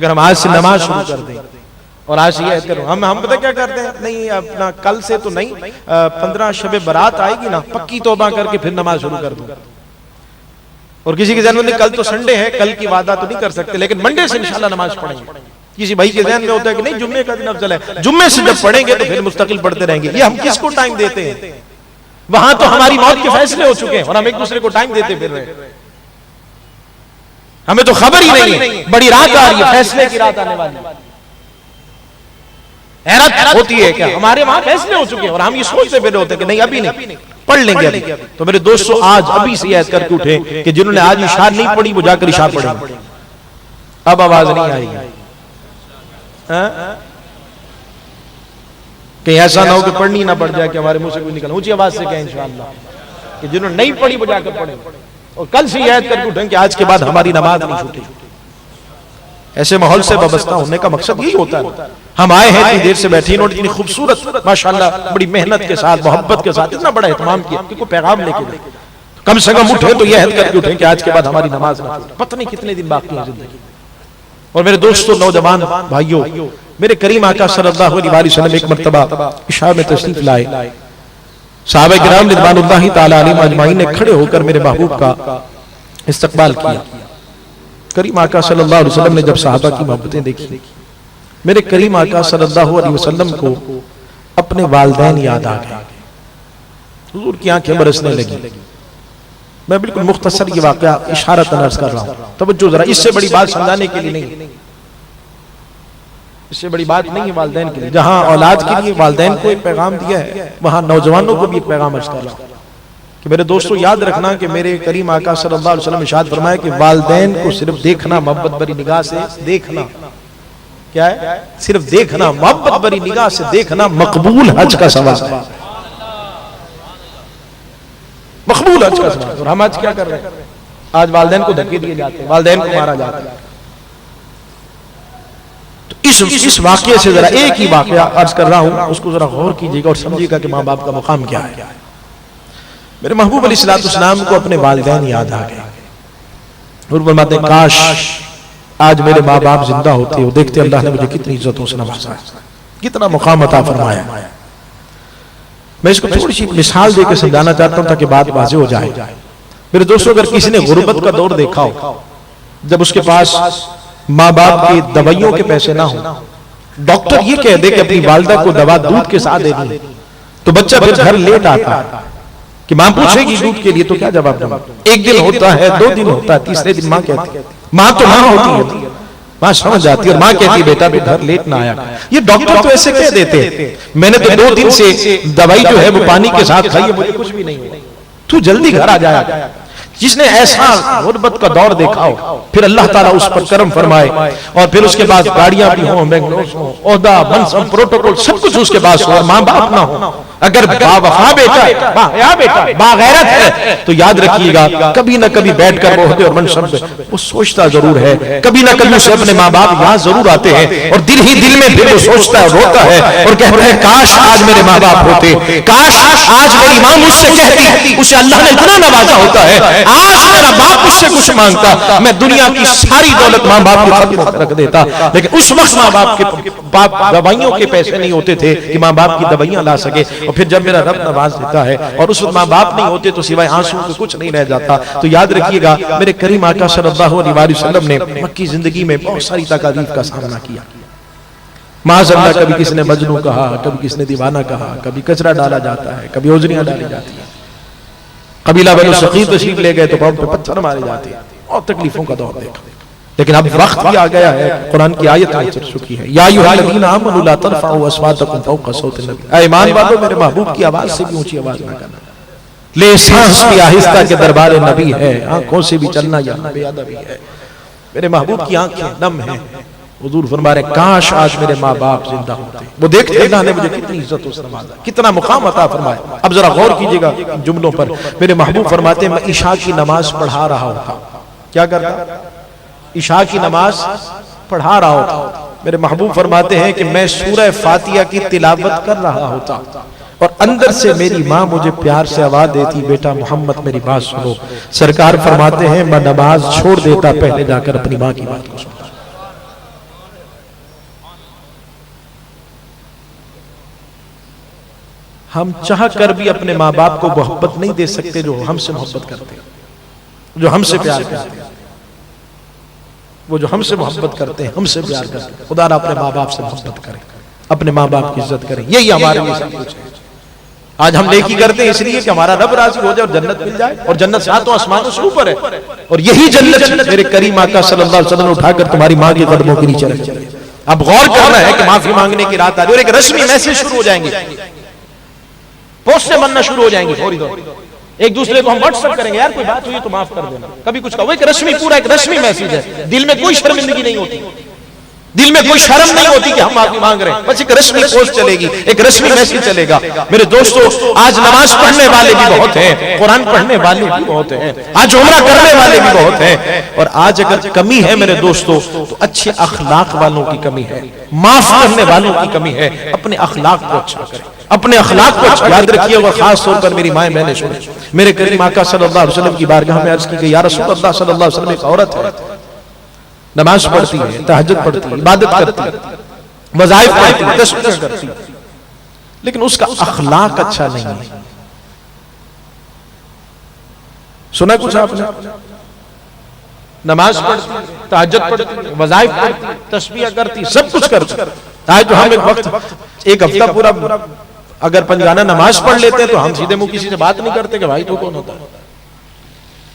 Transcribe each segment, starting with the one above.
اگر ہم آج سے نماز شروع کر دیں اور آج یہ عہد کروں، ہم پتہ کیا کرتے ہیں، نہیں اپنا کل سے تو نہیں، 15 شب برات آئے گی نا، پکی توبہ کر کے پھر نماز شروع کر دوں. اور کسی کے ذہن میں کل تو سنڈے ہے، کل کی وعدہ تو نہیں کر سکتے، لیکن منڈے سے انشاءاللہ نماز پڑھیں گے. کسی بھائی کے ذہن میں ہوتا ہے کہ نہیں جمعے کا دن افضل ہے، جمعے سے جب پڑھیں گے تو پھر مستقل پڑھتے رہیں گے. یہ ہم کس کو ٹائم دیتے ہیں؟ وہاں تو ہماری موت کے فیصلے ہو چکے ہیں اور ہم ایک دوسرے کو ٹائم دیتے پھر رہے ہیں. ہمیں تو خبر ہی نہیں ہے بڑی رات آ رہی ہے، فیصلے کی رات آنے والی ہے. حیرت ہوتی ہے کہ ہمارے وہاں فیصلے ہو چکے ہیں اور ہم یہ سوچتے پھر ہوتے ہیں کہ نہیں ابھی نہیں، پڑھ لیں گے ابھی. تو میرے دوستو آج ابھی سے عہد کر کے اٹھے کہ جنہوں نے آج عشاء نہیں پڑھی وہ جا کر عشاء پڑھیں گے. اب آواز نہیں آئی کہ ایسا نہ ہو کہ پڑھنی نہ پڑ جائے کہ ہمارے منہ سے کوئی نکل. اونچی آواز سے کہیں انشاءاللہ کہ جنہوں نے نہیں پڑھی وہ جا کر پڑھیں گے اور کل سے عہد کر کے اٹھیں کہ آج کے بعد ہماری نماز نہیں چھوٹے. ایسے ماحول سے وابستہ ہونے کا مقصد یہی ہوتا ہے. ہم آئے ہیں اتنی دیر سے بیٹھے، انہوں نے اتنی خوبصورت ماشاءاللہ بڑی محنت کے ساتھ محبت کے ساتھ اتنا بڑا اہتمام کیا کہ کوئی پیغام لے کے دے. کم سے کم اٹھے تو یہ عہد کر کے اٹھیں کہ آج کے بعد ہماری نماز نہ چھوٹے. پتہ نہیں کتنے دن باقی ہیں زندگی. اور میرے دوستو نوجوان بھائیوں، میرے کریم آقا صلی اللہ علیہ وسلم ایک مرتبہ عشاء میں تشریف لائے. صحابہ کرام رضوان اللہ تعالی علیہم اجمعین نے کھڑے ہو کر میرے محبوب کا استقبال کیا. کریم آقا صلی اللہ علیہ وسلم نے جب صحابہ کی محبتیں دیکھی، میرے کریم آقا صلی اللہ علیہ وسلم کو اپنے والدین یاد آ گئے. حضور کی آنکھیں برسنے لگی. میں بالکل مختصر یہ واقعہ اشارت عرض کر رہا ہوں، توجہ ذرا، اس سے بڑی بات سمجھانے کے لیے نہیں، اس سے بڑی بات نہیں ہے والدین کے لیے. جہاں اولاد کے لیے والدین کو ایک پیغام دیا ہے، وہاں نوجوانوں کو بھی ایک پیغام عرض کر رہا ہوں کہ میرے دوستو یاد رکھنا کہ میرے کریم آقا صلی اللہ علیہ وسلم ارشاد فرمایا کہ والدین کو صرف دیکھنا محبت بری نگاہ سے دیکھنا، کیا ہے؟ صرف دیکھنا محبت بری نگاہ سے دیکھنا مقبول حج کا ثواب ہے. مقبول حج کا ثواب. اور ہم آج کیا کر رہے ہیں؟ آج والدین کو دھکے دیے جاتے ہیں، والدین کو مارا جاتا ہے. تو اس واقعے سے ذرا ایک ہی واقعہ عرض کر رہا ہوں، اس کو ذرا غور کیجئے گا اور سمجھیے گا کہ ماں باپ کا مقام کیا ہے. میرے محبوب علیہ السلام کو اپنے والدین یاد آ گئے اور فرماتے ہیں کاش آج میرے ماں باپ زندہ ہوتے، وہ دیکھتے اللہ نے مجھے کتنی عزتوں سے نوازا ہے، کتنا مقام عطا فرمایا. میں اس کو تھوڑی سی مثال دے کے سمجھانا چاہتا ہوں تاکہ بات واضح ہو جائے. میرے دوستوں اگر کسی نے غربت کا دور دیکھا ہو، جب اس کے پاس ماں باپ کی دوائیوں کے پیسے نہ ہوں، ڈاکٹر یہ کہہ دے کہ اپنی والدہ کو دوا دودھ کے ساتھ دے دی، تو بچہ پھر گھر لیٹ آتا ہے کہ ماں پوچھے گی دودھ کے لیے تو کیا جواب دوں؟ ایک دن ہوتا ہے، 2 دن ہوتا ہے، تیسرے دن ماں کہتی ہے، ماں تو ماں ہوتی ہے، ماں سمجھ جاتی ہے اور ماں کہتی ہے بیٹا تو گھر لیٹ نہ آیا. یہ ڈاکٹر تو ایسے کہہ دیتے میں نے تو 2 دن سے دوائی جو ہے وہ پانی کے ساتھ کھائی ہے، مجھے کچھ بھی نہیں ہوا، تو جلدی گھر آ جایا. جس نے ایسا غربت کا دور دیکھا ہو، پھر اللہ تعالیٰ اس پر کرم فرمائے اور پھر اس کے بعد گاڑیاں بھی ہوں، بینگلورز ہوں، عہدہ منصب پروٹوکول سب کچھ اس کے پاس ہو اور ماں باپ نہ ہو، اگر باوفا بیٹا ہے، باحیا بیٹا ہے، باغیرت ہے، تو یاد رکھیے گا کبھی نہ کبھی بیٹھ کر وہ عہدے اور منصب وہ سوچتا ضرور ہے، کبھی نہ کبھی اسے اپنے ماں باپ یاد ضرور آتے ہیں اور دل ہی دل میں پھر وہ سوچتا ہے، روتا ہے اور کہتا ہے کاش آج میرے ماں باپ ہوتے، کاش آج میری ماں مجھ سے کہتی، اسے اللہ نے اتنا نوازا ہوتا ہے، آج میرا باپ مجھ سے کچھ مانگتا، میں دنیا کی ساری دولت ماں باپ کے خدمت رکھ دیتا. لیکن اس وقت ماں باپ کے دوائیوں کے پیسے نہیں ہوتے تھے کہ ماں باپ کی دوائیاں لا سکے. اور پھر جب میرا رب نواز دیتا ہے اور اس وقت ماں باپ نہیں ہوتے تو سوائے آنسوں کے کچھ نہیں رہ جاتا. تو یاد رکھیے گا میرے کریم آقا صلی اللہ علیہ وسلم نے مکی زندگی میں بہت ساری تکالیف کا سامنا کیا. معاذ اللہ کبھی کس نے مجنوں کہا، کبھی کس نے دیوانہ کہا، کبھی کچرا ڈالا جاتا ہے، کبھی اوزریاں ڈالی جاتی ہیں، قبیلہ بنو ثقیف تشریف لے گئے تو پاؤں پہ پتھر مارے جاتے ہیں اور تکلیفوں کا دور دیکھا. لیکن اب وقت بھی آ گیا ہے، قرآن کی آیت آ چکی ہے، یا ایھا الذین آمنوا لا ترفعوا اصواتکم فوق صوت النبی، اے ایمان والو میرے محبوب کی آواز سے بھی اونچی آواز نہ کرنا. لے سانس بھی آہستہ کے دربار نبی ہے، آنکھوں سے بھی چلنا یا بے ادبی ہے. میرے محبوب کی آنکھیں نم ہیں. حضور فرما رہے کاش آج میرے ماں باپ زندہ ہوتے، وہ دیکھتے اللہ نے مجھے کتنی عزتوں سے نوازا، کتنا مقام عطا فرمایا. اب ذرا غور کیجئے گا جملوں پر. میرے محبوب فرماتے ہیں میں عشاء کی نماز پڑھا رہا ہوتا. کیا کرتا؟ عشاء کی نماز پڑھا رہا ہوتا. میرے محبوب فرماتے ہیں کہ میں سورہ فاتحہ کی تلاوت کر رہا ہوتا اور اندر سے میری ماں مجھے پیار سے آواز دیتی بیٹا محمد میری بات سنو. سرکار فرماتے ہیں میں نماز چھوڑ دیتا، پہلے جا کر اپنی ماں کی بات کو سنتا. ہم چاہ کر بھی اپنے ماں باپ کو محبت نہیں دے سکتے جو ہم سے محبت کرتے ہیں، جو ہم سے پیار کرتے ہیں، وہ جو ہم سے محبت کرتے ہیں، ہم سے پیار کرتے ہیں۔ خدا اپنے ماں باپ سے محبت کریں، اپنے ماں باپ کی عزت کریں، یہی ہمارے لیے سب کچھ ہے۔ آج ہم نیکی کرتے ہیں اس لیے کہ ہمارا رب راضی ہو جائے اور جنت مل جائے، اور جنت ساتوں آسمانوں سے اوپر ہے، اور یہی جنت میرے کریم آقا صلی اللہ علیہ وسلم نے اٹھا کر تمہاری ماں کے قدموں کے نیچے رکھ دی۔ اب غور کرنا ہے کہ معافی مانگنے کی رات آ رہی ہے اور ایک رسمی میسج شروع ہو جائیں گے، پوسٹیں بننا شروع ہو جائیں گے فوری طور پر، ایک دوسرے کو ہم واٹس ایپ کریں گے، یار کوئی بات ہوئی تو معاف کر دینا، کبھی کچھ کہا، وہ ایک رسمی، پورا ایک رسمی میسج ہے، دل میں کوئی شرمندگی نہیں ہوتی، دل میں کوئی شرم نہیں ہوتی کہ ہم معافی مانگ رہے ہیں، بس ایک رسمی پوسٹ چلے گی، ایک رسمی میسج چلے گا۔ میرے دوستو، آج نماز پڑھنے والے بھی بہت ہیں، قرآن پڑھنے والے بھی بہت ہیں، آج عمرہ کرنے والے بھی بہت ہیں، اور آج اگر کمی ہے میرے دوستو تو اچھے اخلاق والوں کی کمی ہے، معاف کرنے والوں کی کمی ہے۔ اپنے اخلاق کو اچھا کریں، اپنے اخلاق کو اچھا یاد رکھیے گا۔ خاص طور پر میری مائیں بہنیں سنیں، میرے کریم آقا صلی اللہ علیہ وسلم کی بارگاہ میں عرض کی کہ یا رسول اللہ صلی اللہ علیہ وسلم، ایک عورت ہے، نماز پڑھتی ہے، تہجد پڑھتی ہے، عبادت کرتی ہے، وظائف پڑھتی ہے، تسبیح کرتی ہے، لیکن اس کا اخلاق اچھا نہیں ہے۔ سنا کچھ آپ نے؟ نماز پڑھتی ہے، تہجد پڑھتی ہے، وظائف پڑھتی ہے، تسبیح کرتی ہے، سب کچھ کرتی ہے۔ آج تو ہم ایک ہفتہ پورا اگر پنجگانہ نماز پڑھ لیتے ہیں تو ہم سیدھے منہ کسی سے بات نہیں کرتے کہ بھائی تو کون ہوتا ہے،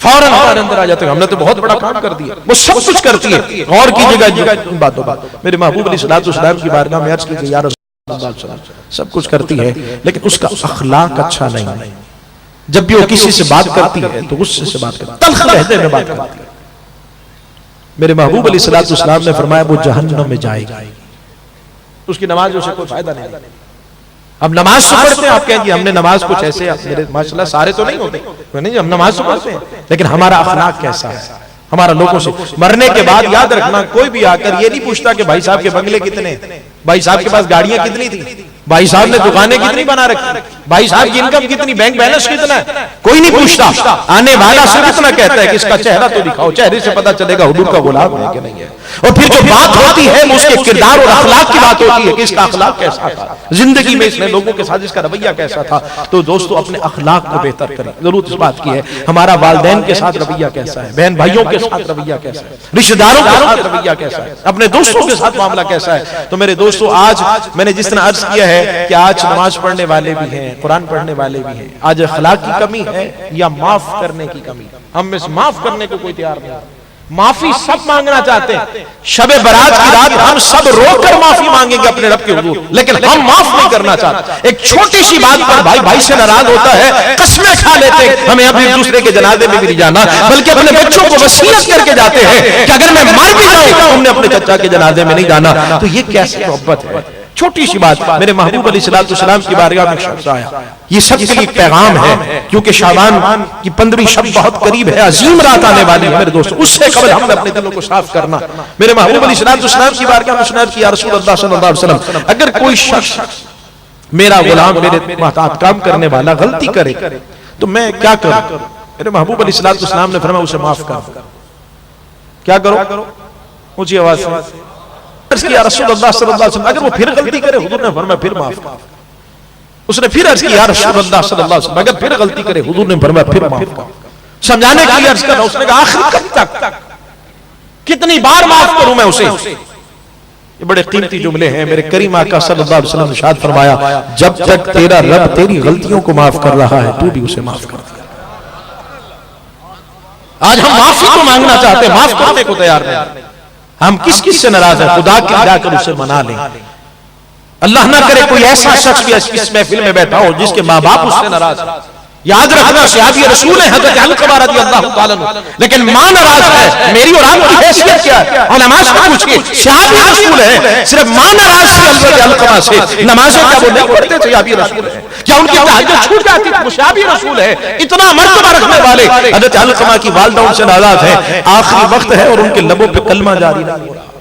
فوراً ہمارے اندر آ جاتے ہیں، ہم نے تو بہت بڑا کام کر دیا۔ وہ سب کچھ کرتی ہے، غور کیجئے گا ان باتوں پر۔ میرے محبوب علیہ السلام کی بارگاہ میں عرض کی کہ یا رسول اللہ صلی اللہ علیہ وسلم، سب کچھ کرتی ہے لیکن اس کا اخلاق اچھا نہیں ہے۔ جب بھی وہ کسی سے بات کرتی ہے تو غصے سے بات کرتی ہے، تلخ لہجے میں بات کرتی ہے۔ میرے محبوب علیہ السلام نے فرمایا وہ جہنم میں جائے گی، اس کی نماز سے کوئی فائدہ نہیں۔ اب نماز تو پڑھتے ہیں، آپ کہیں گے ہم نے نماز کچھ ایسے، میرے ماشاءاللہ سارے تو نہیں ہوتے، نہیں ہم نماز تو پڑھتے ہیں، لیکن ہمارا اخلاق کیسا ہے؟ ہمارا لوگوں سے مرنے کے بعد یاد رکھنا، کوئی بھی آ کر یہ نہیں پوچھتا کہ بھائی صاحب کے بنگلے کتنے، بھائی صاحب کے پاس گاڑیاں کتنی تھی، بھائی صاحب نے دکانیں کتنی بنا رکھی، بھائی صاحب کی انکم کتنی، بینک بیلنس کتنا ہے، کوئی نہیں پوچھتا۔ آنے والا صرف اتنا کہتا ہے کہ اس کا چہرہ تو دکھاؤ، چہرے سے پتہ چلے گا حضور کا غلام ہے کہ نہیں ہے۔ اور پھر جو بات ہوتی ہے وہ اس کے کردار اور اخلاق کی بات ہوتی ہے کہ اس کا اخلاق کیسا تھا، زندگی میں اس نے لوگوں کے ساتھ اس کا رویہ کیسا تھا۔ تو دوستو اپنے اخلاق کو بہتر کریں، ضرورت اس بات کی ہے۔ ہمارا والدین کے ساتھ رویہ کیسا ہے، بہن بھائیوں کے ساتھ رویہ کیسا ہے، رشتہ داروں کے ساتھ رویہ کیسا ہے، اپنے دوستوں کے ساتھ معاملہ کیسا ہے۔ تو میرے دوستو، آج میں نے جس طرح عرض کیا ہے کہ آج نماز پڑھنے والے بھی ہیں، قرآن پڑھنے والے بھی ہیں، آج اخلاق کی کمی ہے یا معاف کرنے کی کمی؟ ہم میں سے معاف کرنے کو کوئی تیار نہیں، معافی سب مانگنا چاہتے ہیں۔ شب برات کی رات ہم سب رو کر معافی مانگیں گے اپنے رب کے حضور، لیکن ہم معاف نہیں کرنا چاہتے۔ ایک چھوٹی سی بات پر بھائی بھائی سے ناراض ہوتا ہے، قسمیں کھا لیتے ہیں ہمیں اب ایک دوسرے کے جنازے میں بھی نہیں جانا، بلکہ اپنے بچوں کو وصیت کر کے جاتے ہیں کہ اگر میں مر بھی جاؤں تو ہم نے اپنے چچا کے جنازے میں نہیں جانا۔ تو یہ کیسی محبت ہے؟ چھوٹی سی بات، میرے محبوب علیہ السلام کی بارگاہ میں شخص آیا، یہ سب کے لیے پیغام ہے، کیونکہ شعبان کی 15ویں شب بہت قریب ہے، عظیم رات آنے والی ہے میرے دوستو، اس سے قبل ہم نے اپنے دلوں کو صاف کرنا۔ میرے محبوب علیہ السلام کی بارگاہ میں سنت کیا رسول اللہ صلی اللہ علیہ وسلم، اگر کوئی شخص میرا غلام، میرے محتاط کام کرنے والا غلطی کرے تو میں کیا کروں؟ میرے محبوب علیہ السلام نے فرمایا اسے معاف کرو۔ کیا کرو؟ اونچی آواز سے عرض کیا رسول اللہ صلی اللہ علیہ وسلم، اگر وہ پھر غلطی کرے، حضور نے فرمایا پھر معاف کر۔ اس نے پھر عرض کیا رسول اللہ صلی اللہ علیہ وسلم، اگر پھر غلطی کرے، حضور نے فرمایا پھر معاف کر۔ سمجھانے کے لیے عرض کر رہا ہوں، اس نے کہا آخر کب تک، کتنی بار معاف کروں میں اسے؟ یہ بڑے قیمتی جملے ہیں۔ میرے کریم آقا صلی اللہ علیہ وسلم نے ارشاد فرمایا جب تک تیرا رب تیری غلطیوں کو معاف کر رہا ہے تو بھی اسے معاف کر دیا۔ آج ہم معافی کو مانگنا چاہتے ہیں، معاف کرنے کو تیار نہیں۔ ہم کس سے ناراض ہیں؟ خدا کے جا کر اسے منا لیں۔ اللہ نہ کرے کوئی ایسا شخص بھی اس محفل میں بیٹھا ہو جس کے ماں باپ اس سے ناراض ہیں۔ یاد رکھنا صحابی رسول ہے حضرت علقمہ رضی اللہ تعالیٰ عنہ، لیکن ماں ناراض ہے۔ میری اور آپ کی حیثیت کیا ہے؟ علماء سے پوچھئے، صحابی رسول ہے، صرف ماں ناراض تھی حضرت علقمہ سے، نمازیں کیا وہ نہیں پڑھتے تھے؟ صحابی رسول ہے، کیا ان کی تہجد چھوٹ جاتی تھی؟ وہ صحابی رسول ہے، اتنا مرتبہ رکھنے والے۔ حضرت علقمہ کی والدہ ان سے ناراض ہے، آخری وقت ہے اور ان کے لبوں پہ کلمہ جاری نہیں ہو رہا۔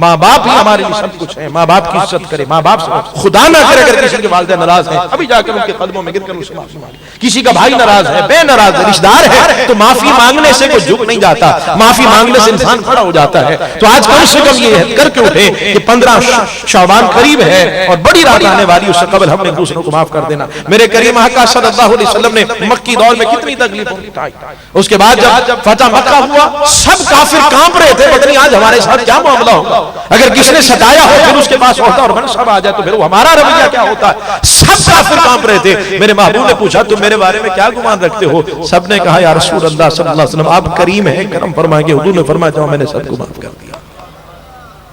ماں باپ ہی ہمارے لیے سب کچھ ہے. ماں باپ کی عزت کرے. ماں باپ سے خدا نہ کرے اگر کسی کے والدین ناراض ہیں ابھی جا کر ان کے قدموں میں گر کر اسے معافی مانگے. کسی کا بھائی ناراض ہے, بے ناراض ہے, رشتہ دار ہے, تو معافی مانگنے سے کوئی جھک نہیں جاتا, معافی مانگنے سے انسان کھڑا ہو جاتا ہے. تو آج کم سے کم یہ کر کے اٹھے کہ 15 شعبان قریب ہے اور بڑی رات آنے والی, اس سے قبل ہم نے دوسروں کو معاف کر دینا. میرے کریم آقا صلی اللہ علیہ وسلم نے مکی دور میں کتنی تکلیفیں اٹھائی. اس کے بعد جب فتح مکہ ہوا سب کافر کانپ رہے تھے, پتہ نہیں آج ہمارے ساتھ کیا معاملہ ہوگا. اگر کسی نے ستایا ہو پھر اس کے پاس عہدہ اور منصب آ جائے تو پھر ہمارا رویہ کیا ہوتا ہے. سب کافر کانپ رہے تھے. میرے محبوب نے پوچھا تم میرے بارے میں کیا گمان رکھتے ہو؟ سب نے کہا یا رسول اللہ صلی اللہ علیہ وسلم آپ کریم ہیں, کرم فرمائیں گے. حضور نے فرمایا جاؤ میں نے سب کو معاف کر دیا,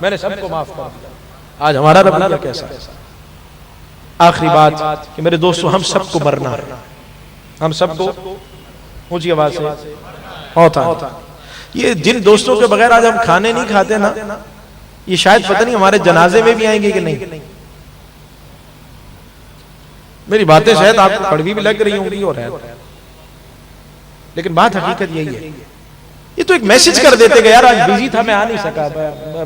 میں نے سب کو معاف کر دیا. آج ہمارا رویہ کیسا ہے؟ آخری بات کہ میرے دوستو ہم سب کو مرنا ہے. ہم سب کو اونچی آواز سے ہوتا ہے. یہ جن دوستوں کے بغیر آج ہم کھانے نہیں کھاتے نا, یہ شاید پتہ نہیں ہمارے جنازے میں بھی آئیں گے کہ نہیں. میری باتیں شاید آپ کو کڑوی بھی لگ رہی ہوں گی اور ہے, لیکن بات حقیقت یہی ہے. یہ تو ایک میسج کر دیتے کہ یار آج بیزی تھا میں آ نہیں سکا,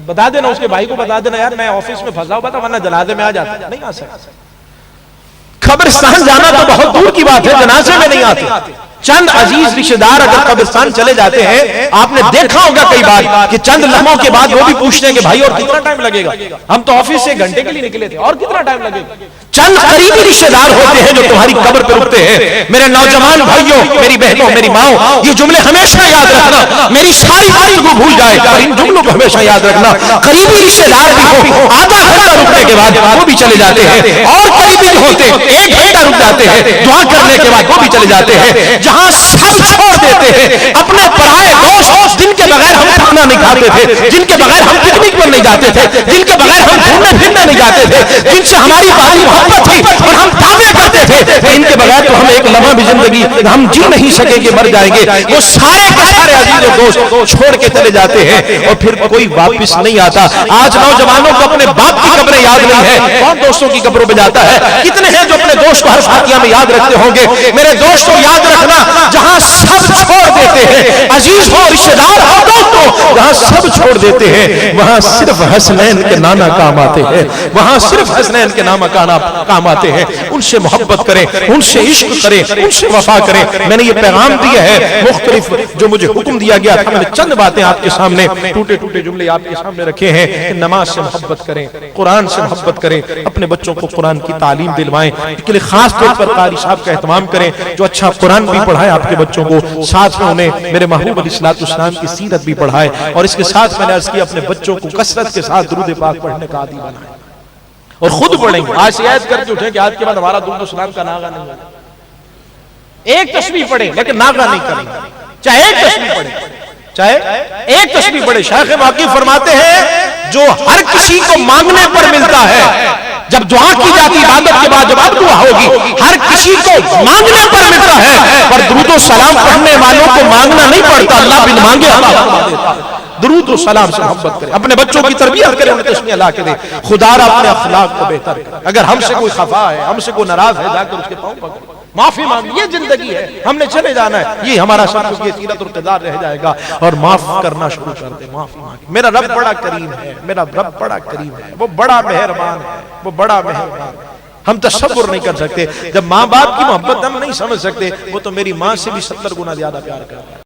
بتا دینا اس کے بھائی کو, بتا دینا یار میں آفس میں پھنسا ہوا تھا ورنہ جنازے میں آ جاتا. نہیں آ سکتا. قبرستان جانا تو بہت دور کی بات ہے, جنازے میں نہیں آتے. چند عزیز رشتہ دار اگر قبرستان چلے جاتے ہیں, آپ نے دیکھا ہوگا کئی بار کہ چند لمحوں کے بعد وہ بھی پوچھتے ہیں کہ بھائی اور کتنا ٹائم لگے گا, ہم تو آفس سے گھنٹے کے لیے نکلے تھے, اور کتنا ٹائم لگے گا. چند قریبی رشتہ دار ہوتے ہیں جو تمہاری قبر پہ رکتے ہیں. میرے نوجوان بھائیوں, میری بہنوں, میری ماؤں, یہ جملے ہمیشہ یاد رکھنا. میری ساری باتوں کو بھول جائے اور ان جملوں کو ہمیشہ یاد رکھنا. قریبی رشتہ دار بھی ہو, آدھا گھنٹہ رکنے کے بعد وہ بھی چلے جاتے ہیں, اور قریبی ہوتے 1 گھنٹہ رک جاتے ہیں, دعا کرنے کے بعد وہ بھی چلے جاتے ہیں. جہاں سب چھوڑ دیتے ہیں اپنے پرائے دوست جن کے بغیر ہم کھانا نہیں کھاتے تھے, جن کے بغیر ہم پکنک پر نہیں جاتے تھے, جن کے بغیر ہم گھومنے پھرنے نہیں جاتے تھے, جن سے ہماری بھاری محبت تھی اور ہم دعوے کرتے تھے, ان کے بغیر تو ہم ایک لمحہ بھی زندگی ہم جی نہیں سکیں گے, مر جائیں گے. وہ سارے کے سارے عزیز و دوست چھوڑ کے چلے جاتے ہیں اور پھر کوئی واپس نہیں آتا. آج نوجوانوں کو اپنے باپ کی قبریں یاد نہیں ہے, کون دوستوں کی قبروں پہ جاتا ہے؟ کتنے ہیں جو اپنے دوست کو ہر فاتحہ میں یاد رکھتے ہوں گے. میرے دوستوں یاد رکھنا, جہاں سب چھوڑ دیتے ہیں, عزیز ہو, رشتہ دار ہو, دوست ہو, جہاں سب چھوڑ دیتے ہیں وہاں صرف حسنین کے نانا کام آتے ہیں, وہاں صرف حسنین کے نانا کام آتے ہیں. ان سے محبت کریں, ان سے عشق کریں, ان سے وفا کریں. میں نے یہ پیغام دیا ہے مختلف جو مجھے حکم دیا گیا تھا, میں نے چند باتیں آپ کے سامنے ٹوٹے ٹوٹے جملے آپ کے سامنے رکھے ہیں. نماز سے محبت کریں, قرآن سے محبت کریں, اپنے بچوں کو قرآن کی تعلیم دلوائیں. اس کے لیے خاص طور پر قاری صاحب کا اہتمام کریں جو اچھا قرآن بھی پڑھائے آپ کے بچوں کو, ساتھ میں انہیں میرے محبوب علیہ السلام کی سیرت بھی پڑھائے, اور اس کے ساتھ میں نے عرض کیا اپنے بچوں کو کثرت کے ساتھ درود پاک پڑھنے کا عادی بنائیں اور خود پڑھیں گے. آج شکایت کر کے اٹھیں کہ آج کے بعد ہمارا درود السلام کا ناغہ نہیں ہوگا. ایک تسبیح پڑھیں لیکن ناغہ نہیں کریں, چاہے ایک تسبیح پڑھیں, چاہے ایک تسبیح پڑھیں. شیخ واقعی فرماتے ہیں جو ہر کسی کو مانگنے پر ملتا ہے, جب دعا کی جاتی عبادت کے بعد جب اب دعا ہوگی, ہر کسی کو مانگنے پر ملتا ہے, پر درود و سلام پڑھنے والوں کو مانگنا نہیں پڑتا, اللہ بن مانگے ہمیں دیتا ہے. درود و سلام سے محبت کریں, اپنے بچوں کی تربیت کریں, انہیں تسمیہ لا کے دیں. خدا را اپنے اخلاق کو بہتر کریں. اگر ہم سے کوئی خفا ہے, ہم سے کوئی ناراض ہے, جا کر اس کے پاؤں پکڑیں, معافی مانگ. یہ زندگی ہے, ہم نے چلے جانا ہے, یہ ہمارا سب کی سیرت اور کردار رہ جائے گا. اور معاف کرنا شروع کر دیں, معافی مانگ. میرا رب بڑا کریم ہے, میرا رب بڑا کریم ہے, وہ بڑا مہربان ہے, وہ بڑا مہربان ہے. ہم تصور نہیں کر سکتے, جب ماں باپ کی محبت ہم نہیں سمجھ سکتے, وہ تو میری ماں سے بھی 70 گنا زیادہ پیار کرتا ہے.